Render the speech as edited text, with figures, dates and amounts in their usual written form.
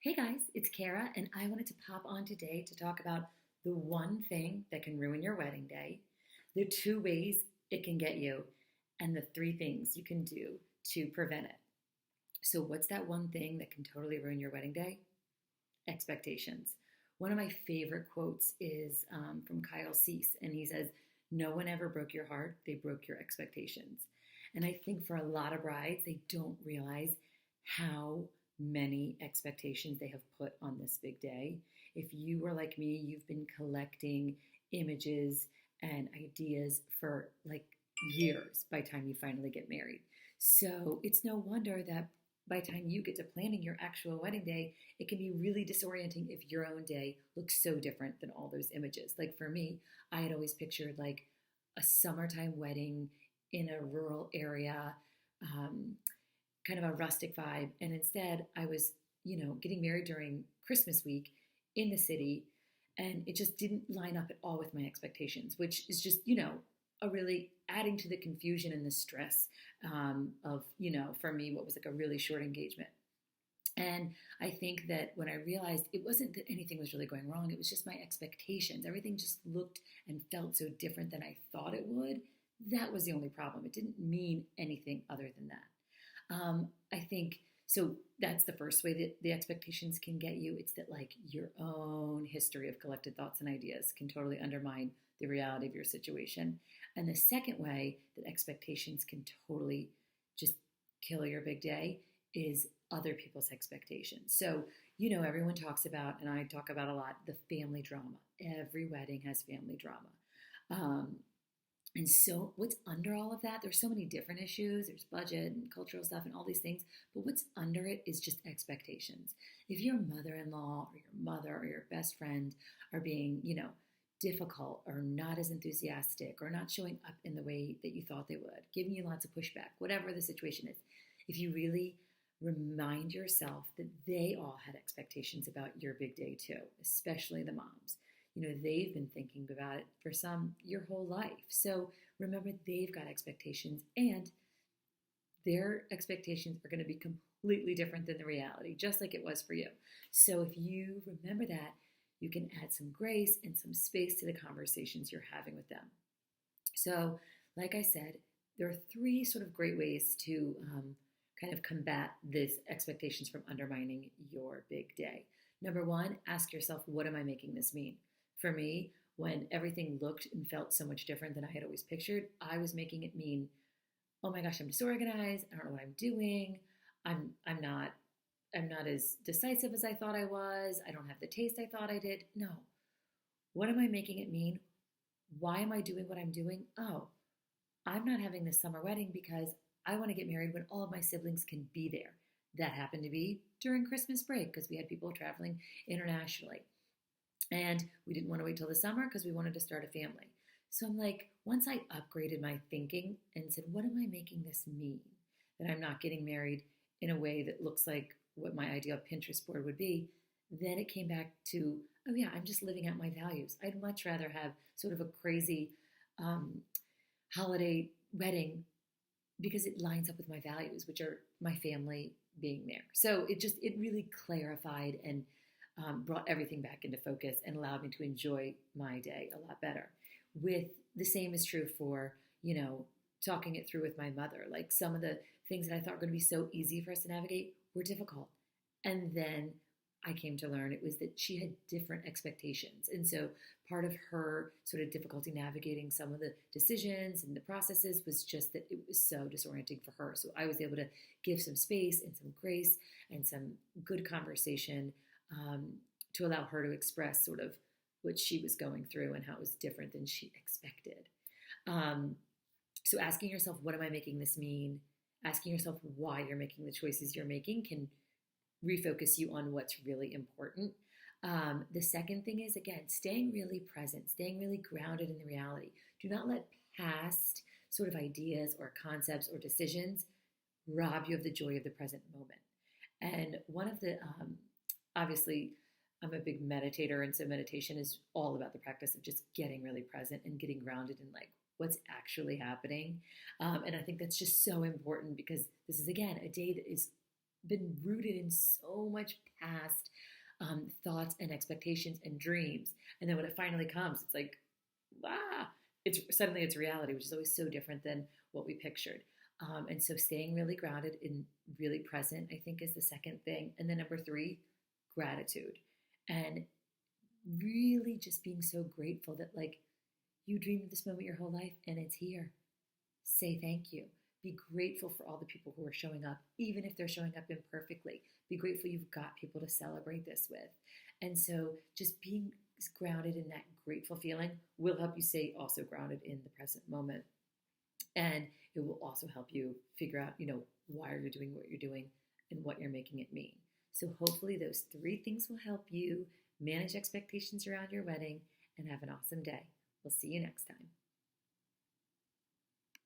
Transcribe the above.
Hey guys, it's Kara, and I wanted to pop on today to talk about the one thing that can ruin your wedding day, the two ways it can get you, and the three things you can do to prevent it. So, what's that one thing that can totally ruin your wedding day? Expectations. One of my favorite quotes is from Kyle Cease, and he says, "No one ever broke your heart, they broke your expectations." And I think for a lot of brides, they don't realize how many expectations they have put on this big day. If you were like me, you've been collecting images and ideas for like years by the time you finally get married. So it's no wonder that by the time you get to planning your actual wedding day, it can be really disorienting if your own day looks so different than all those images. Like for me, I had always pictured like a summertime wedding in a rural area, um, kind of a rustic vibe. And instead, I was, getting married during Christmas week in the city. And it just didn't line up at all with my expectations, which is just, a really adding to the confusion and the stress of, for me, what was like a really short engagement. And I think that when I realized it wasn't that anything was really going wrong, it was just my expectations. Everything just looked and felt so different than I thought it would. That was the only problem. It didn't mean anything other than that. I think so. That's the first way that the expectations can get you. It's that like your own history of collected thoughts and ideas can totally undermine the reality of your situation. And the second way that expectations can totally just kill your big day is other people's expectations. So, everyone talks about, and I talk about a lot, the family drama. Every wedding has family drama. Um, and so, what's under all of that? There's so many different issues. There's budget and cultural stuff and all these things. But what's under it is just expectations. If your mother in law or your mother or your best friend are being, difficult or not as enthusiastic or not showing up in the way that you thought they would, giving you lots of pushback, whatever the situation is, if you really remind yourself that they all had expectations about your big day too, especially the moms. They've been thinking about it for some your whole life. So remember, they've got expectations, and their expectations are going to be completely different than the reality, just like it was for you. So if you remember that, you can add some grace and some space to the conversations you're having with them. So, like I said, there are three sort of great ways to kind of combat this expectations from undermining your big day. Number one, ask yourself, what am I making this mean? For me, when everything looked and felt so much different than I had always pictured, I was making it mean, oh my gosh, I'm disorganized. I don't know what I'm doing. I'm not as decisive as I thought I was. I don't have the taste I thought I did. No. What am I making it mean? Why am I doing what I'm doing? Oh, I'm not having this summer wedding because I want to get married when all of my siblings can be there. That happened to be during Christmas break because we had people traveling internationally. And we didn't want to wait till the summer because we wanted to start a family. So I'm like, once I upgraded my thinking and said, what am I making this mean? That I'm not getting married in a way that looks like what my ideal Pinterest board would be. Then it came back to, oh yeah, I'm just living out my values. I'd much rather have sort of a crazy um, holiday wedding because it lines up with my values, which are my family being there. So it really clarified and brought everything back into focus and allowed me to enjoy my day a lot better. With the same is true for, talking it through with my mother. Like some of the things that I thought were going to be so easy for us to navigate were difficult. And then I came to learn it was that she had different expectations. And so part of her sort of difficulty navigating some of the decisions and the processes was just that it was so disorienting for her. So I was able to give some space and some grace and some good conversation to allow her to express sort of what she was going through and how it was different than she expected. So asking yourself, what am I making this mean? Asking yourself why you're making the choices you're making can refocus you on what's really important. The second thing is, again, staying really present, staying really grounded in the reality. Do not let past sort of ideas or concepts or decisions rob you of the joy of the present moment. And one of the, obviously, I'm a big meditator, and so meditation is all about the practice of just getting really present and getting grounded in like what's actually happening. And I think that's just so important because this is, again, a day that is been rooted in so much past thoughts and expectations and dreams. And then when it finally comes, it's like, ah, it's suddenly it's reality, which is always so different than what we pictured. And so staying really grounded and really present, I think, is the second thing. And then number three, gratitude. And really just being so grateful that like you dreamed of this moment your whole life and it's here. Say thank you. Be grateful for all the people who are showing up, even if they're showing up imperfectly. Be grateful you've got people to celebrate this with. And so just being grounded in that grateful feeling will help you stay also grounded in the present moment. And it will also help you figure out, why are you doing what you're doing and what you're making it mean. So hopefully those three things will help you manage expectations around your wedding and have an awesome day. We'll see you next time.